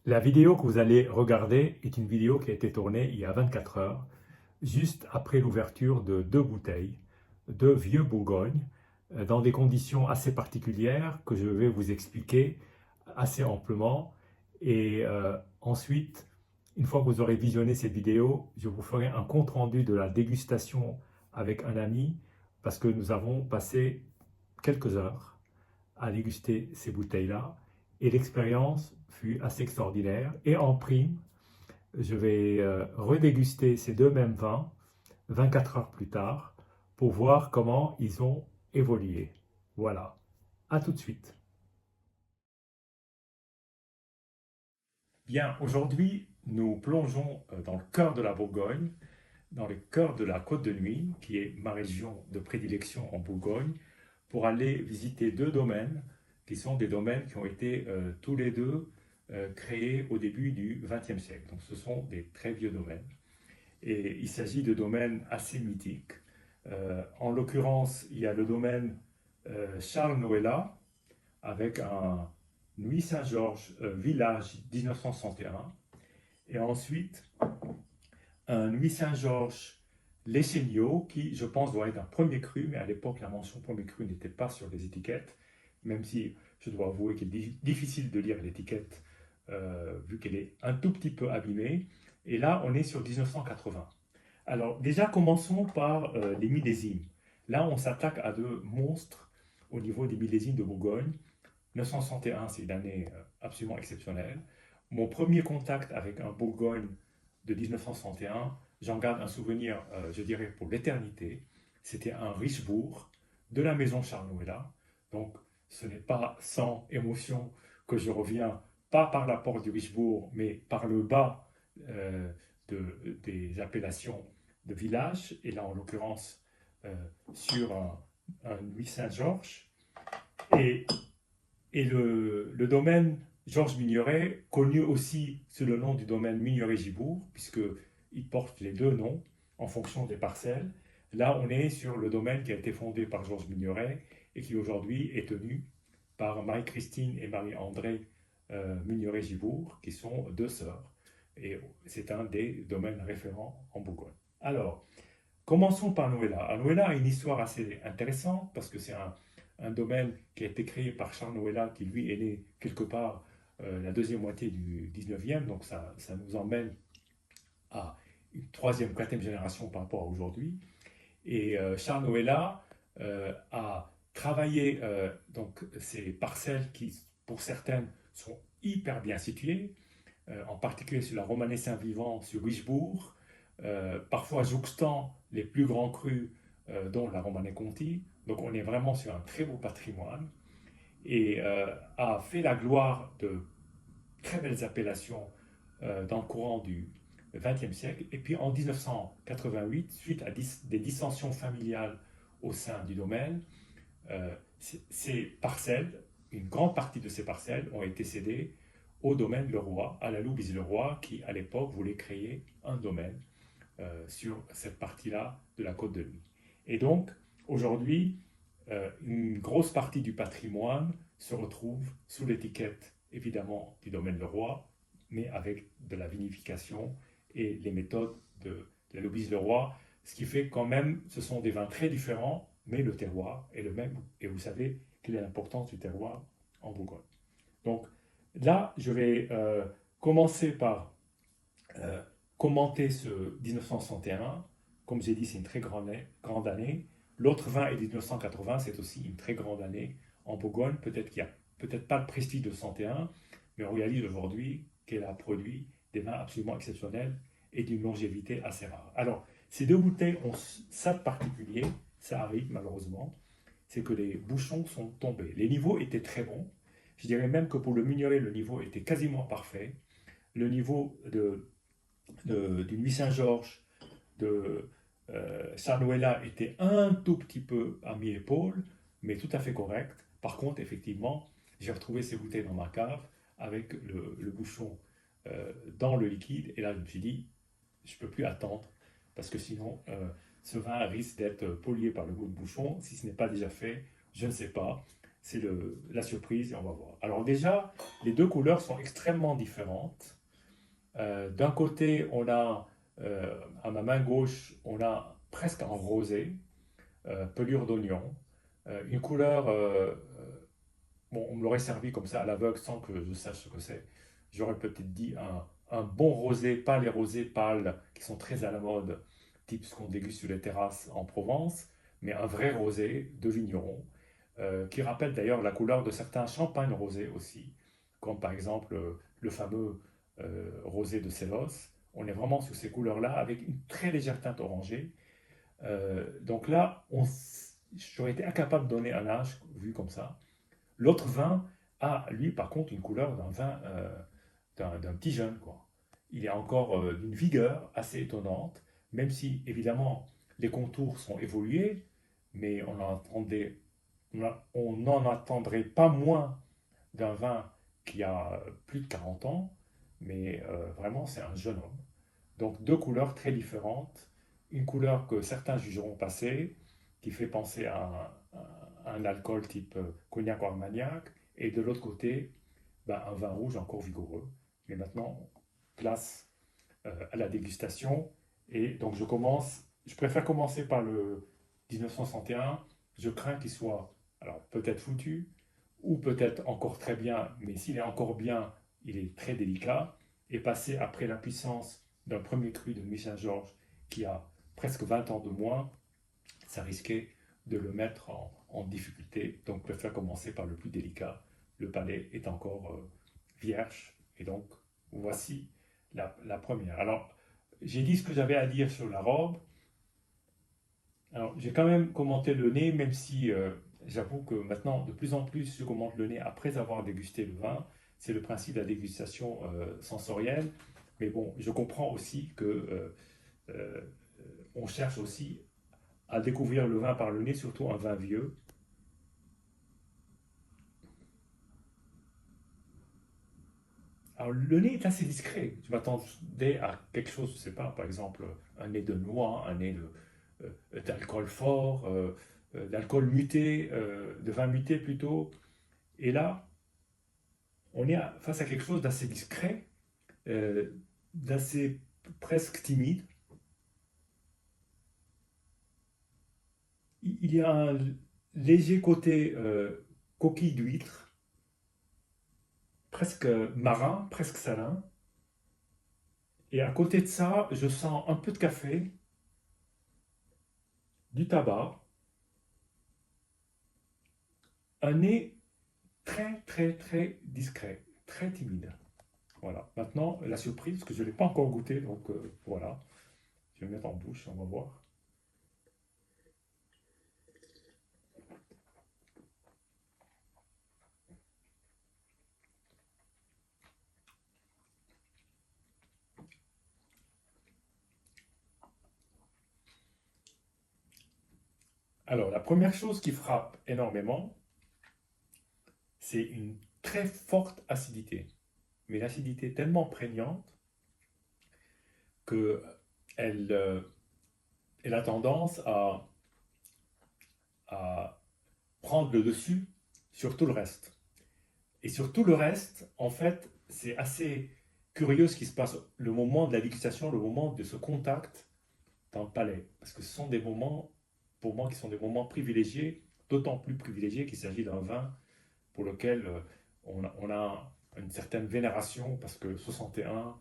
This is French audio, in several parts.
La vidéo que vous allez regarder est une vidéo qui a été tournée il y a 24 heures, juste après l'ouverture de deux bouteilles de vieux Bourgogne, dans des conditions assez particulières que je vais vous expliquer assez amplement. Et ensuite, une fois que vous aurez visionné cette vidéo, je vous ferai un compte-rendu de la dégustation avec un ami, parce que nous avons passé quelques heures à déguster ces bouteilles-là. Et l'expérience fut assez extraordinaire. Et en prime, je vais redéguster ces deux mêmes vins 24 heures plus tard pour voir comment ils ont évolué. Voilà. À tout de suite. Bien, aujourd'hui, nous plongeons dans le cœur de la Bourgogne, dans le cœur de la Côte de Nuits, qui est ma région de prédilection en Bourgogne, pour aller visiter deux domaines qui sont des domaines qui ont été tous les deux créés au début du XXe siècle. Donc ce sont des très vieux domaines. Et il s'agit de domaines assez mythiques. En l'occurrence, il y a le domaine Charles Noëlla avec un Nuit Saint-Georges village 1961. Et ensuite, un Nuit Saint-Georges Lescenio qui, je pense, doit être un premier cru, mais à l'époque, la mention premier cru n'était pas sur les étiquettes, même si je dois avouer qu'il est difficile de lire l'étiquette vu qu'elle est un tout petit peu abîmée. Et là, on est sur 1980. Alors, déjà, commençons par les millésimes. Là, on s'attaque à deux monstres au niveau des millésimes de Bourgogne. 1961, c'est une année absolument exceptionnelle. Mon premier contact avec un Bourgogne de 1961, j'en garde un souvenir, je dirais, pour l'éternité. C'était un Richebourg de la maison Charles Noëlla. Donc, ce n'est pas sans émotion que je reviens, pas par la porte du Richebourg, mais par le bas des appellations de village, et là, en l'occurrence, sur un Louis Saint-Georges. Et le domaine Georges Migneret, connu aussi sous le nom du domaine Migneret-Gibourg, puisqu'il porte les deux noms en fonction des parcelles. Là, on est sur le domaine qui a été fondé par Georges Migneret et qui aujourd'hui est tenu par Marie-Christine et Marie-André Migneret-Gibourg, qui sont deux sœurs. Et c'est un des domaines référents en Bourgogne. Alors, commençons par Noëlla. Noëlla a une histoire assez intéressante parce que c'est un domaine qui a été créé par Charles Noëlla, qui lui est né quelque part la deuxième moitié du 19e, donc ça nous emmène à une troisième, quatrième génération par rapport à aujourd'hui. Et Charles Noëlla a travaillé donc ces parcelles qui, pour certaines, sont hyper bien situées, en particulier sur la Romanée Saint-Vivant, sur Richebourg, parfois jouxtant les plus grands crus, dont la Romanée Conti. Donc on est vraiment sur un très beau patrimoine et a fait la gloire de très belles appellations dans le courant du XXe siècle. Et puis en 1988, suite à des dissensions familiales au sein du domaine, ces parcelles, une grande partie de ces parcelles ont été cédées au domaine Leroy, à la Louise Leroy, qui à l'époque voulait créer un domaine sur cette partie-là de la Côte de Nuits. Et donc, aujourd'hui, une grosse partie du patrimoine se retrouve sous l'étiquette, évidemment, du domaine Leroy, mais avec de la vinification et les méthodes de la Louise Leroy, ce qui fait quand même, ce sont des vins très différents, mais le terroir est le même. Et vous savez quelle est l'importance du terroir en Bourgogne. Donc là, je vais commencer par euh, commenter ce 1961. Comme j'ai dit, c'est une très grande année. L'autre vin est 1980, c'est aussi une très grande année en Bourgogne. Peut-être qu'il n'y a peut-être pas le prestige de 61, mais on réalise aujourd'hui qu'elle a produit des vins absolument exceptionnels et d'une longévité assez rare. Alors, ces deux bouteilles ont ça de particulier, ça arrive malheureusement, c'est que les bouchons sont tombés. Les niveaux étaient très bons. Je dirais même que pour le Mignolet, le niveau était quasiment parfait. Le niveau du Nuit Saint-Georges, de Sarnuela était un tout petit peu à mi-épaule, mais tout à fait correct. Par contre, effectivement, j'ai retrouvé ces bouteilles dans ma cave avec le bouchon dans le liquide. Et là, je me suis dit, je ne peux plus attendre, parce que sinon, ce vin risque d'être pollué par le goût de bouchon. Si ce n'est pas déjà fait, je ne sais pas. c'est la surprise et on va voir. Alors déjà, les deux couleurs sont extrêmement différentes. D'un côté, on a, à ma main gauche, on a presque un rosé, pelure d'oignon, une couleur, bon, on me l'aurait servi comme ça à l'aveugle sans que je sache ce que c'est. J'aurais peut-être dit un bon rosé, pas les rosés pâles qui sont très à la mode, type ce qu'on déguste sur les terrasses en Provence, mais un vrai rosé de vigneron, qui rappelle d'ailleurs la couleur de certains champagnes rosés aussi, comme par exemple le fameux rosé de Célos. On est vraiment sur ces couleurs-là avec une très légère teinte orangée. Donc là, j'aurais été incapable de donner un âge vu comme ça. L'autre vin a, lui, par contre, une couleur d'un vin, d'un petit jeune, quoi. Il est encore d'une vigueur assez étonnante, même si, évidemment, les contours sont évolués, mais on n'en attendrait pas moins d'un vin qui a plus de 40 ans, mais vraiment, c'est un jeune homme. Donc, deux couleurs très différentes. Une couleur que certains jugeront passée, qui fait penser à un alcool type cognac ou armagnac, et de l'autre côté, ben, un vin rouge encore vigoureux. Mais maintenant, place à la dégustation. Et donc, je préfère commencer par le 1961. Je crains qu'il soit, alors peut-être foutu, ou peut-être encore très bien, mais s'il est encore bien, il est très délicat. Et passer après la puissance d'un premier cru de Louis Saint-Georges qui a presque 20 ans de moins, ça risquait de le mettre en difficulté. Donc, je préfère commencer par le plus délicat. Le palais est encore vierge. Et donc, voici la première. Alors, j'ai dit ce que j'avais à dire sur la robe. Alors, j'ai quand même commenté le nez, même si j'avoue que maintenant, de plus en plus, je commente le nez après avoir dégusté le vin. C'est le principe de la dégustation sensorielle. Mais bon, je comprends aussi que euh, on cherche aussi à découvrir le vin par le nez, surtout un vin vieux. Alors, le nez est assez discret. Je m'attendais à quelque chose, je ne sais pas, par exemple, un nez de noix, un nez d'alcool fort, d'alcool muté, de vin muté plutôt. Et là, on est face à quelque chose d'assez discret, euh, d'assez presque timide. Il y a un léger côté coquille d'huître, presque marin, presque salin. Et à côté de ça, je sens un peu de café, du tabac, un nez très, très, très discret, très timide. Voilà. Maintenant, la surprise, parce que je ne l'ai pas encore goûté, donc voilà. Je vais le mettre en bouche, on va voir. Alors, la première chose qui frappe énormément, c'est une très forte acidité. Mais l'acidité tellement prégnante que elle, elle a tendance à prendre le dessus sur tout le reste. Et sur tout le reste, en fait, c'est assez curieux ce qui se passe le moment de la dégustation, le moment de ce contact dans le palais. Parce que ce sont des moments, pour moi, qui sont des moments privilégiés, d'autant plus privilégiés qu'il s'agit d'un vin pour lequel on a une certaine vénération, parce que 61,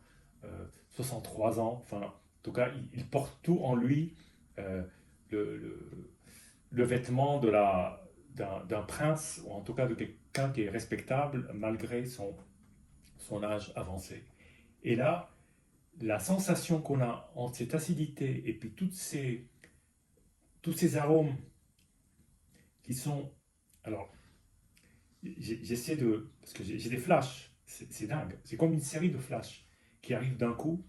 63 ans, enfin, en tout cas, il porte tout en lui, euh, le, le- le vêtement d'un prince, ou en tout cas de quelqu'un qui est respectable malgré son âge avancé. Et là, la sensation qu'on a entre cette acidité et puis tous ces arômes qui sont... Alors, j'essaie de... Parce que j'ai des flashs, c'est dingue. C'est comme une série de flashs qui arrivent d'un coup.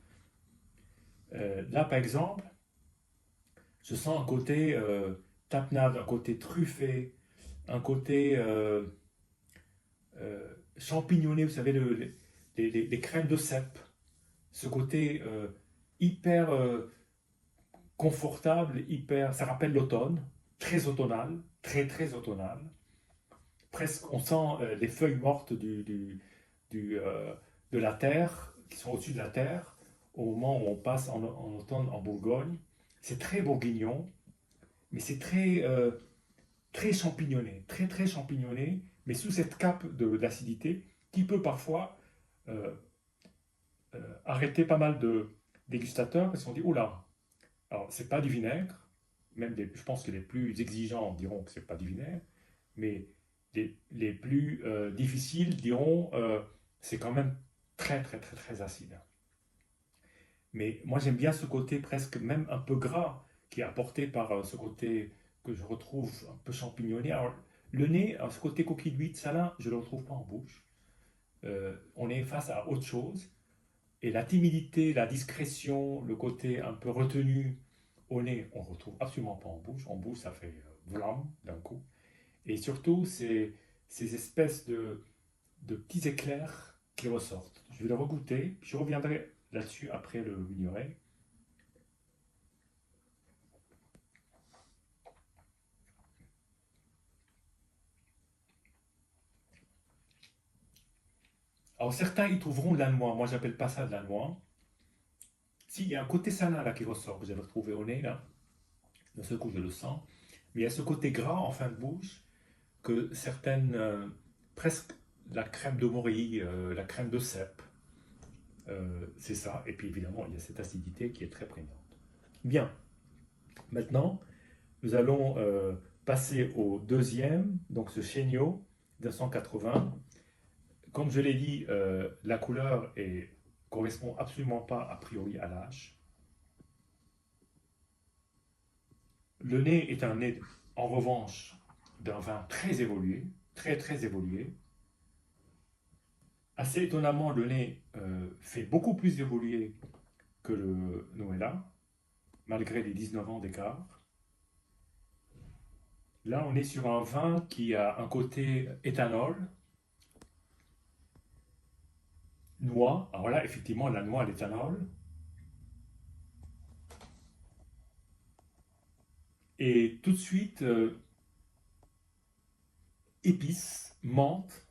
Là, par exemple, je sens un côté tapenade, un côté truffé, un côté champignonné, vous savez, les crèmes de cèpe. Ce côté hyper confortable, hyper... Ça rappelle l'automne, très automnal, très très automnal. presque, on sent les feuilles mortes du, de la terre, qui sont au-dessus de la terre, au moment où on passe en automne en Bourgogne. C'est très bourguignon, mais c'est très champignonné, très champignonné, mais sous cette cape d'acidité qui peut parfois euh, arrêter pas mal de dégustateurs parce qu'on dit, oula, alors c'est pas du vinaigre, je pense que les plus exigeants diront que c'est pas du vinaigre, mais les plus difficiles diront c'est quand même très acide. Mais moi j'aime bien ce côté presque même un peu gras qui est apporté par ce côté que je retrouve un peu champignonné. Alors le nez, ce côté coquille d'huile salin, je ne le retrouve pas en bouche. On est face à autre chose. Et la timidité, la discrétion, le côté un peu retenu au nez, on ne retrouve absolument pas en bouche. En bouche, ça fait vlam d'un coup. Et surtout, ces espèces de petits éclairs qui ressortent. Je vais le regoûter, puis je reviendrai là-dessus après le vignoret. Alors certains y trouveront de la noix, moi j'appelle pas ça de la noix. Si, il y a un côté salin là qui ressort, que j'avais retrouvé au nez là, d'un seul coup je le sens. Mais il y a ce côté gras en fin de bouche que certaines, presque la crème de morille, la crème de cèpe, c'est ça. Et puis évidemment il y a cette acidité qui est très prégnante. Bien, maintenant nous allons passer au deuxième, donc ce Chéniaud 280. Comme je l'ai dit, la couleur correspond absolument pas a priori à l'âge. Le nez est un nez, en revanche, d'un vin très évolué, très évolué. Assez étonnamment, le nez fait beaucoup plus évoluer que le Noëlla, malgré les 19 ans d'écart. Là, on est sur un vin qui a un côté éthanol, noix. Alors là, effectivement, la noix, l'éthanol. Et tout de suite, épices, menthe.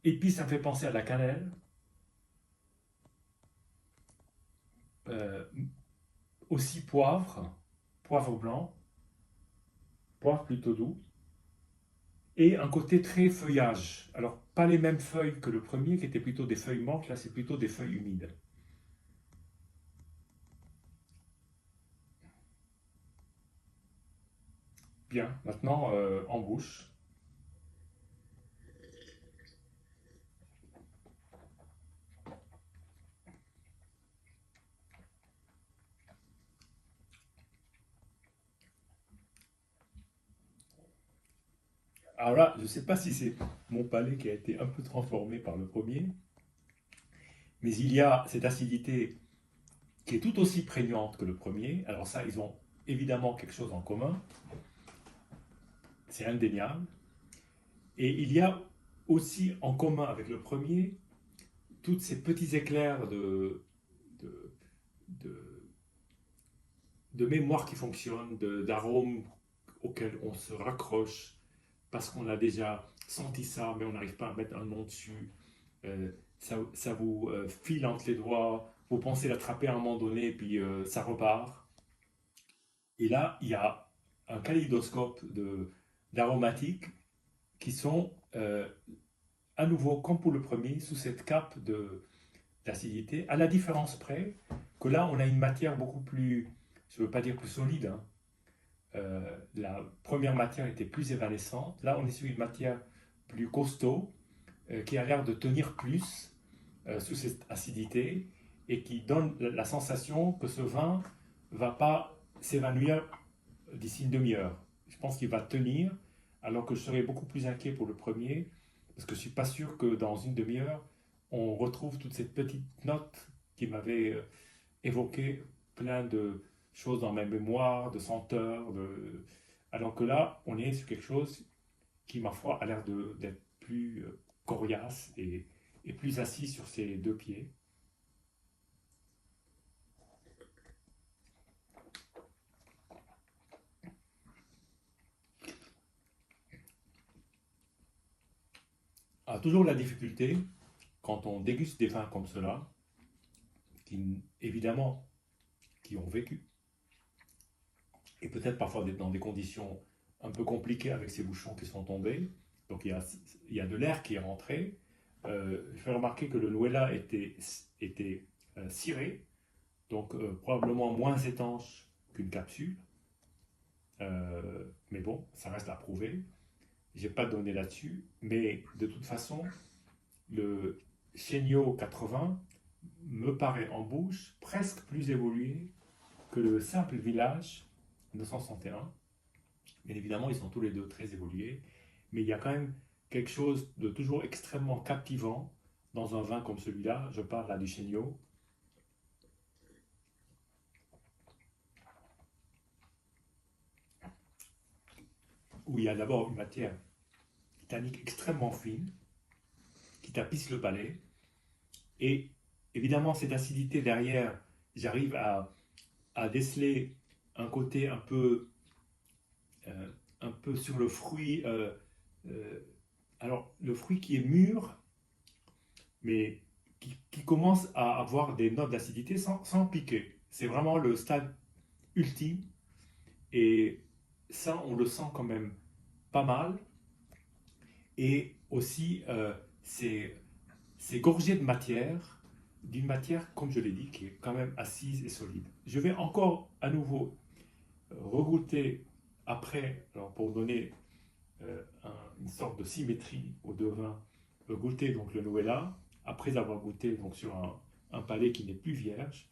Épices, ça me fait penser à la cannelle. Euh, Aussi poivre, poivre blanc, poivre plutôt doux. Et un côté très feuillage. Alors, pas les mêmes feuilles que le premier, qui étaient plutôt des feuilles mortes, là c'est plutôt des feuilles humides. Bien, maintenant en bouche. Alors là, je ne sais pas si c'est mon palais qui a été un peu transformé par le premier, mais il y a cette acidité qui est tout aussi prégnante que le premier. Alors ça, ils ont évidemment quelque chose en commun, c'est indéniable. Et il y a aussi en commun avec le premier tous ces petits éclairs de, de, de mémoire qui fonctionnent, d'arômes auxquels on se raccroche parce qu'on a déjà senti ça, mais on n'arrive pas à mettre un nom dessus. Ça vous file entre les doigts, vous pensez l'attraper à un moment donné, puis ça repart. Et là, il y a un kaléidoscope d'aromatiques qui sont à nouveau, comme pour le premier, sous cette cape d'acidité, à la différence près que là, on a une matière beaucoup plus, je ne veux pas dire plus solide, hein. La première matière était plus évanescente. Là, on est sur une matière plus costaud, qui a l'air de tenir plus sous cette acidité et qui donne la sensation que ce vin ne va pas s'évanouir d'ici une demi-heure. Je pense qu'il va tenir, alors que je serais beaucoup plus inquiet pour le premier, parce que je ne suis pas sûr que dans une demi-heure, on retrouve toute cette petite note qui m'avait évoqué plein de choses dans ma mémoire, de senteurs, alors que là, on est sur quelque chose qui, ma foi, a l'air d'être plus coriace et plus assis sur ses deux pieds. a toujours la difficulté, quand on déguste des vins comme cela, qui évidemment, qui ont vécu, et peut-être parfois dans des conditions un peu compliquées avec ces bouchons qui sont tombés, donc il y a de l'air qui est rentré. Je fais remarquer que le Nuela était ciré, donc probablement moins étanche qu'une capsule. Mais bon, ça reste à prouver. J'ai pas de données là-dessus, mais de toute façon, le Chenio 80 me paraît en bouche presque plus évolué que le simple village 961. Bien évidemment, ils sont tous les deux très évolués, mais il y a quand même quelque chose de toujours extrêmement captivant dans un vin comme celui-là. Je parle là du Chenio. Où il y a d'abord une matière tannique extrêmement fine qui tapisse le palais. Et évidemment, cette acidité derrière, j'arrive à déceler un côté un peu sur le fruit. Alors, le fruit qui est mûr, mais qui commence à avoir des notes d'acidité sans piquer. C'est vraiment le stade ultime. Et ça, on le sent quand même pas mal. Et aussi, c'est gorgé de matière, d'une matière, comme je l'ai dit, qui est quand même assise et solide. Je vais encore à nouveau regoûter après, alors pour donner une sorte de symétrie aux deux vins, goûter donc le Nuela, après avoir goûté donc sur un palais qui n'est plus vierge.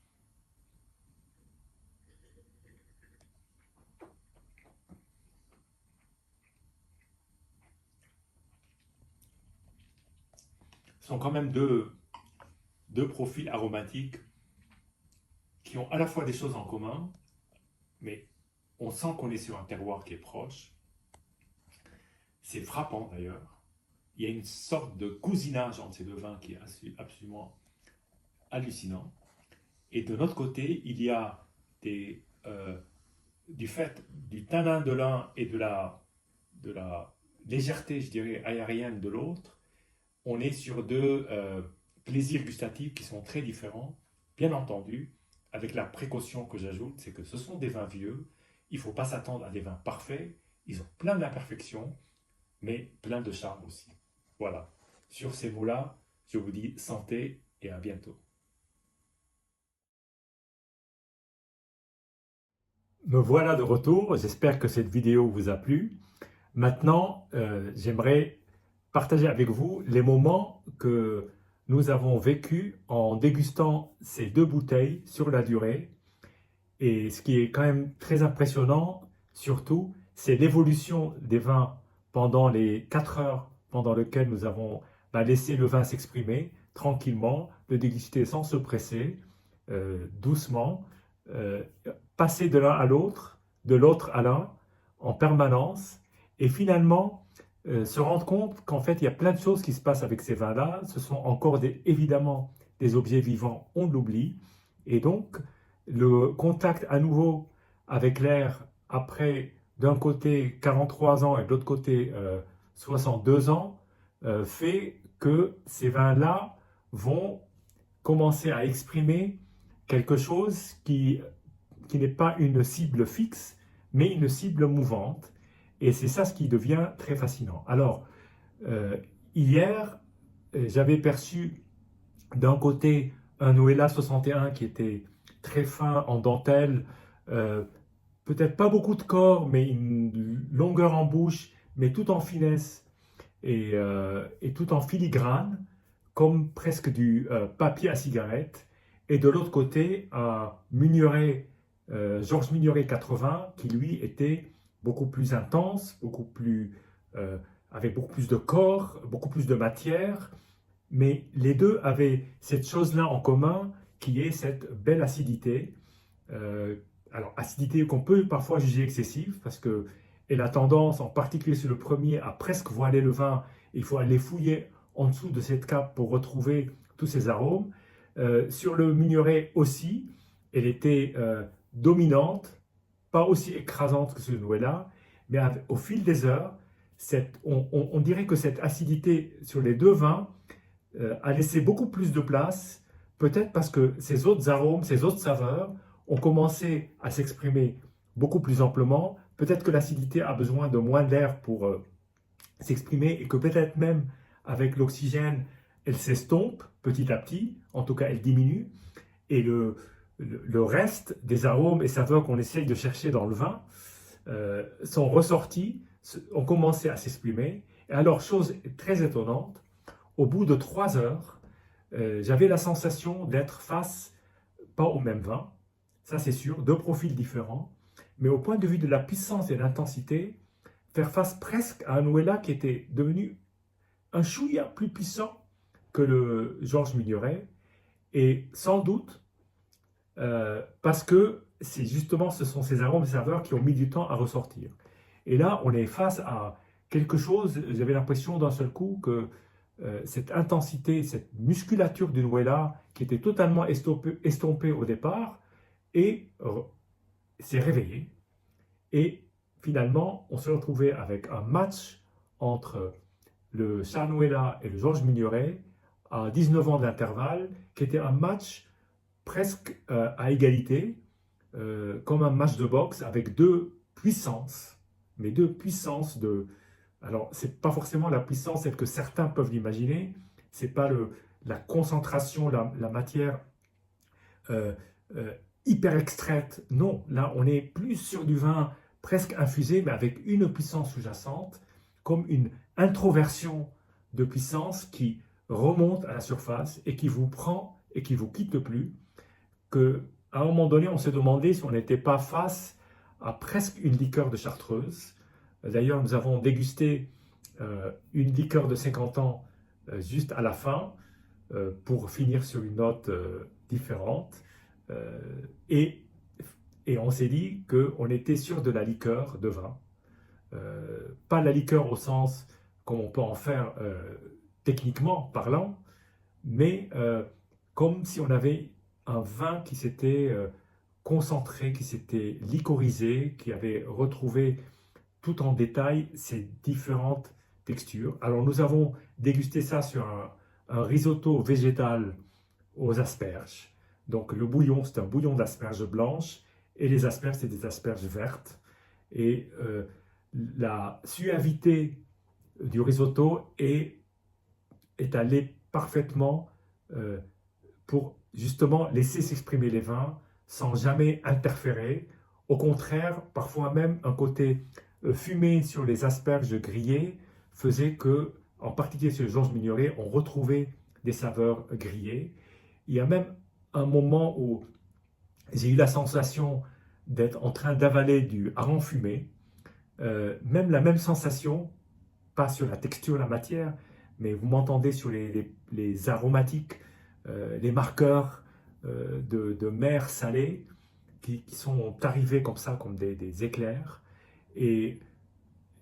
Ce sont quand même deux profils aromatiques qui ont à la fois des choses en commun, mais on sent qu'on est sur un terroir qui est proche. C'est frappant d'ailleurs. Il y a une sorte de cousinage entre ces deux vins qui est absolument hallucinant. Et de l'autre côté, il y a du fait du tanin de l'un et de la légèreté, je dirais, aérienne de l'autre, on est sur deux plaisirs gustatifs qui sont très différents, bien entendu, avec la précaution que j'ajoute, c'est que ce sont des vins vieux, il ne faut pas s'attendre à des vins parfaits, ils ont plein d'imperfections, mais plein de charme aussi. Voilà. Sur ces mots-là, je vous dis santé et à bientôt. Me voilà de retour, j'espère que cette vidéo vous a plu. Maintenant, j'aimerais partager avec vous les moments que nous avons vécus en dégustant ces deux bouteilles sur la durée. Et ce qui est quand même très impressionnant, surtout, c'est l'évolution des vins pendant les 4 heures pendant lesquelles nous avons laissé le vin s'exprimer tranquillement, le déguster sans se presser, doucement, euh, passer de l'un à l'autre, de l'autre à l'un, en permanence, et finalement se rendre compte qu'en fait il y a plein de choses qui se passent avec ces vins-là. Ce sont encore évidemment des objets vivants, on l'oublie, et donc le contact à nouveau avec l'air après d'un côté 43 ans et de l'autre côté 62 ans fait que ces vins-là vont commencer à exprimer quelque chose qui n'est pas une cible fixe, mais une cible mouvante. Et c'est ça ce qui devient très fascinant. Alors, hier, j'avais perçu d'un côté un Noëlla 61 qui était très fin en dentelle, euh, peut-être pas beaucoup de corps, mais une longueur en bouche, mais tout en finesse et tout en filigrane, comme presque du papier à cigarette. Et de l'autre côté, un Mugneray, Georges Mugneray 80, qui lui était beaucoup plus intense, euh, avec beaucoup plus de corps, beaucoup plus de matière, mais les deux avaient cette chose-là en commun, qui est cette belle acidité. Euh, alors, acidité qu'on peut parfois juger excessive, parce qu'elle a tendance, en particulier sur le premier, à presque voiler le vin. Il faut aller fouiller en dessous de cette cape pour retrouver tous ces arômes. Sur le Mugneray aussi, elle était dominante, pas aussi écrasante que ce Nuela, mais au fil des heures, on dirait que cette acidité sur les deux vins a laissé beaucoup plus de place, peut-être parce que ces autres arômes, ces autres saveurs ont commencé à s'exprimer beaucoup plus amplement. Peut-être que l'acidité a besoin de moins d'air pour s'exprimer et que peut-être même avec l'oxygène, elle s'estompe petit à petit, en tout cas elle diminue, et le reste des arômes et saveurs qu'on essaye de chercher dans le vin sont ressortis, ont commencé à s'exprimer. Et alors, chose très étonnante, au bout de 3 heures, j'avais la sensation d'être face, pas au même vin, ça c'est sûr, deux profils différents, mais au point de vue de la puissance et de l'intensité, faire face presque à un Nuela qui était devenu un chouïa plus puissant que le Georges Migneret, et sans doute parce que c'est justement ce sont ces arômes et saveurs qui ont mis du temps à ressortir. Et là, on est face à quelque chose, j'avais l'impression d'un seul coup que cette intensité, cette musculature du Nuela qui était totalement estompée au départ, et s'est réveillée. Et finalement, on se retrouvait avec un match entre le Charnuela et le Georges Migneret à 19 ans d'intervalle, qui était un match presque à égalité, comme un match de boxe avec deux puissances, mais deux puissances de... Alors, c'est pas forcément la puissance telle que certains peuvent l'imaginer, c'est pas la concentration, la matière euh, euh, hyper extraite, non, là on est plus sur du vin presque infusé, mais avec une puissance sous-jacente, comme une introversion de puissance qui remonte à la surface et qui vous prend et qui vous quitte plus, que à un moment donné, on s'est demandé si on n'était pas face à presque une liqueur de chartreuse. D'ailleurs, nous avons dégusté une liqueur de 50 ans juste à la fin pour finir sur une note différente. Euh, et, et on s'est dit qu'on était sur de la liqueur de vin. Pas la liqueur au sens comme on peut en faire techniquement parlant, mais comme si on avait un vin qui s'était concentré, qui s'était liquorisé, qui avait retrouvé tout en détail ces différentes textures. Alors nous avons dégusté ça sur un risotto végétal aux asperges. Donc le bouillon, c'est un bouillon d'asperges blanches et les asperges, c'est des asperges vertes. Et la suavité du risotto est allée parfaitement pour justement laisser s'exprimer les vins sans jamais interférer. Au contraire, parfois même un côté fumé sur les asperges grillées faisait que, en particulier sur le Georges Migneret, on retrouvait des saveurs grillées. Il y a même un moment où j'ai eu la sensation d'être en train d'avaler du hareng fumé, même la même sensation, pas sur la texture, la matière, mais vous m'entendez sur les aromatiques, les marqueurs de mer salée qui sont arrivés comme ça, comme des éclairs. Et,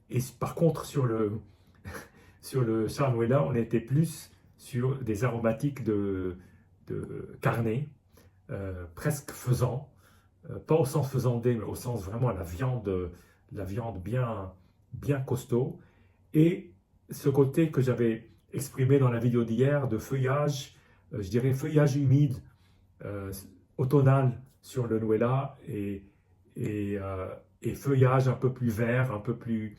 et par contre, sur le Charnuela, on était plus sur des aromatiques de carnet, presque faisant, pas au sens faisandé, mais au sens vraiment la viande bien costaud. Et ce côté que j'avais exprimé dans la vidéo d'hier de feuillage, je dirais feuillage humide, euh, automnal sur le Nuela et feuillage un peu plus vert, un peu plus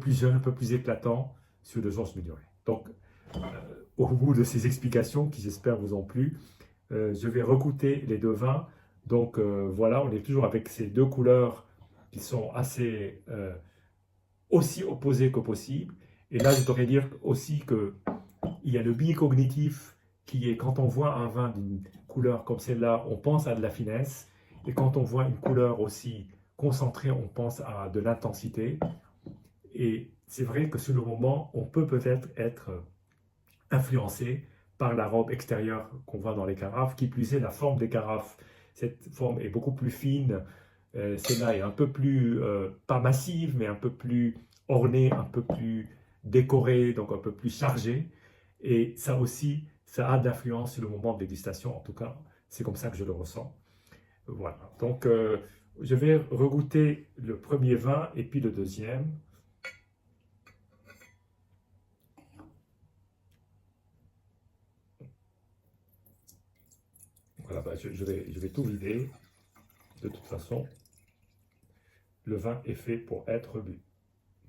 jeune, un peu plus éclatant sur le Georges Migneret. Donc, au bout de ces explications qui j'espère vous ont plu, je vais recoûter les deux vins. Donc voilà, on est toujours avec ces deux couleurs qui sont assez aussi opposées que possible. Et là, je devrais dire aussi qu'il y a le biais cognitif qui est quand on voit un vin d'une couleur comme celle-là, on pense à de la finesse. Et quand on voit une couleur aussi concentrée, on pense à de l'intensité. Et c'est vrai que sur le moment, on peut peut-être être influencé par la robe extérieure qu'on voit dans les carafes, qui plus est la forme des carafes. Cette forme est beaucoup plus fine, celle-là est un peu plus, pas massive, mais un peu plus ornée, un peu plus décorée, donc un peu plus chargée. Et ça aussi, ça a d'influence sur le moment de dégustation, en tout cas, c'est comme ça que je le ressens. Voilà, donc je vais regoûter le premier vin et puis le deuxième. bah, je vais tout vider. De toute façon, le vin est fait pour être bu.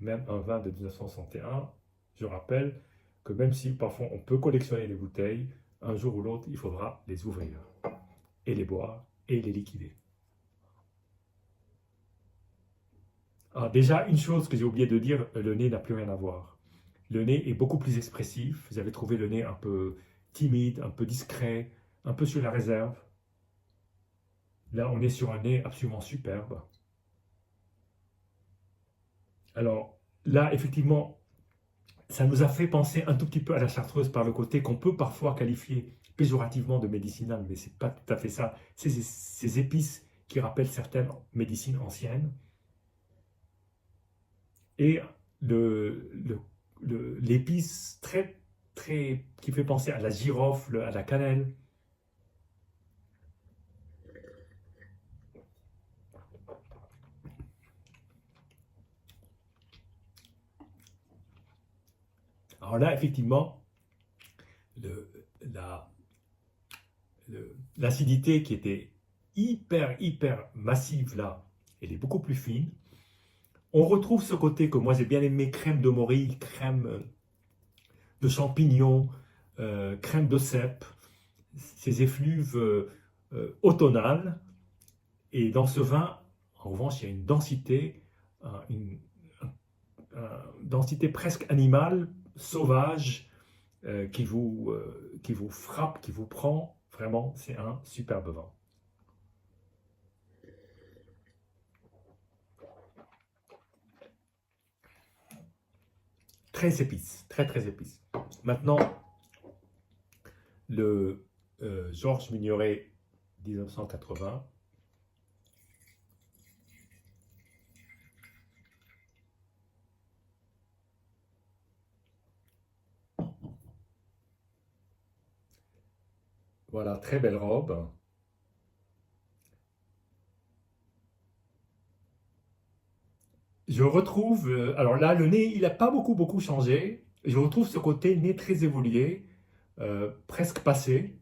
Même un vin de 1961, je rappelle que même si parfois on peut collectionner les bouteilles, un jour ou l'autre, il faudra les ouvrir et les boire et les liquider. Alors déjà, une chose que j'ai oublié de dire, le nez n'a plus rien à voir. Le nez est beaucoup plus expressif. Vous avez trouvé le nez un peu timide, un peu discret, un peu sur la réserve. Là, on est sur un nez absolument superbe. Alors là, effectivement, ça nous a fait penser un tout petit peu à la chartreuse par le côté qu'on peut parfois qualifier péjorativement de médicinale, mais ce n'est pas tout à fait ça. C'est ces épices qui rappellent certaines médecines anciennes. Et l'épice qui fait penser à la girofle, à la cannelle. Alors là, effectivement, le- la- l'acidité qui était hyper massive là, elle est beaucoup plus fine. On retrouve ce côté que moi j'ai bien aimé, crème de morille, crème de champignons, crème de cèpe, ces effluves automnales. Et dans ce vin, en revanche, il y a une densité, une, densité presque animale, sauvage, qui vous frappe, qui vous prend. Vraiment, c'est un superbe vin. Très épice, très épice. Maintenant, le Georges Mignoret 1980. Voilà, très belle robe. Je retrouve, alors là, le nez, il n'a pas beaucoup changé. Je retrouve ce côté nez très évolué, presque passé,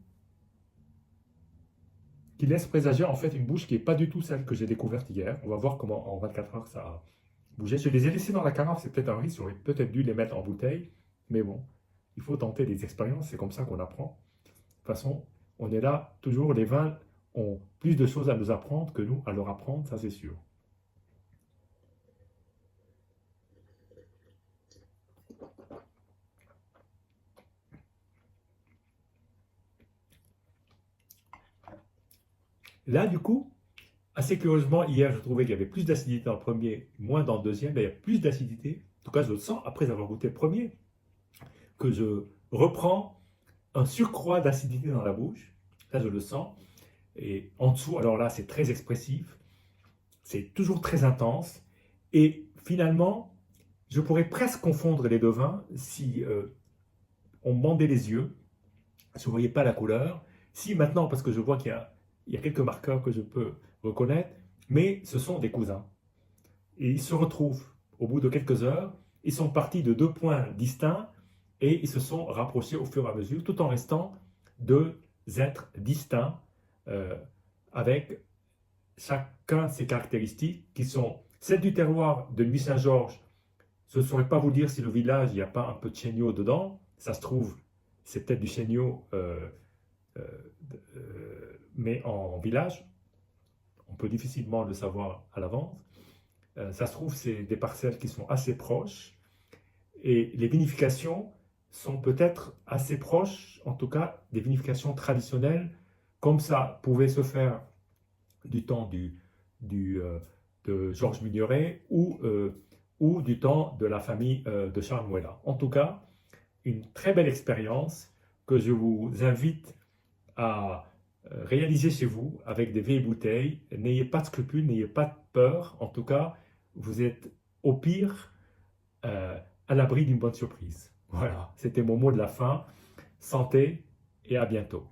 qui laisse présager en fait une bouche qui n'est pas du tout celle que j'ai découverte hier. On va voir comment en 24 heures ça a bougé. Je les ai laissés dans la carafe, c'est peut-être un risque, j'aurais peut-être dû les mettre en bouteille, mais bon, il faut tenter des expériences, c'est comme ça qu'on apprend. De toute façon, on est là, toujours, les vins ont plus de choses à nous apprendre que nous à leur apprendre, ça c'est sûr. Là, du coup, assez curieusement, hier, je trouvais qu'il y avait plus d'acidité dans le premier, moins dans le deuxième. Là, il y a plus d'acidité. En tout cas, je le sens après avoir goûté le premier, que je reprends un surcroît d'acidité dans la bouche. Là, je le sens. Et en dessous, alors là, c'est très expressif. C'est toujours très intense. Et finalement, je pourrais presque confondre les deux vins si on me bandait les yeux, si vous ne voyez pas la couleur. Si maintenant, parce que je vois il y a quelques marqueurs que je peux reconnaître, mais ce sont des cousins. Et ils se retrouvent au bout de quelques heures. Ils sont partis de deux points distincts et ils se sont rapprochés au fur et à mesure, tout en restant deux êtres distincts, euh, avec chacun ses caractéristiques qui sont celles du terroir de Nuit Saint-Georges. Je ne saurais pas vous dire si le village, il n'y a pas un peu de chéniau dedans. Ça se trouve, c'est peut-être du chéniau, euh, mais en village. On peut difficilement le savoir à l'avance. Ça se trouve, c'est des parcelles qui sont assez proches et les vinifications sont peut-être assez proches, en tout cas des vinifications traditionnelles, comme ça pouvait se faire du temps de Georges Mignoret ou du temps de la famille de Charles Mouella. En tout cas, une très belle expérience que je vous invite à réaliser chez vous avec des vieilles bouteilles. N'ayez pas de scrupules, n'ayez pas de peur. En tout cas, vous êtes au pire euh, à l'abri d'une bonne surprise. Voilà, c'était mon mot de la fin. Santé et à bientôt.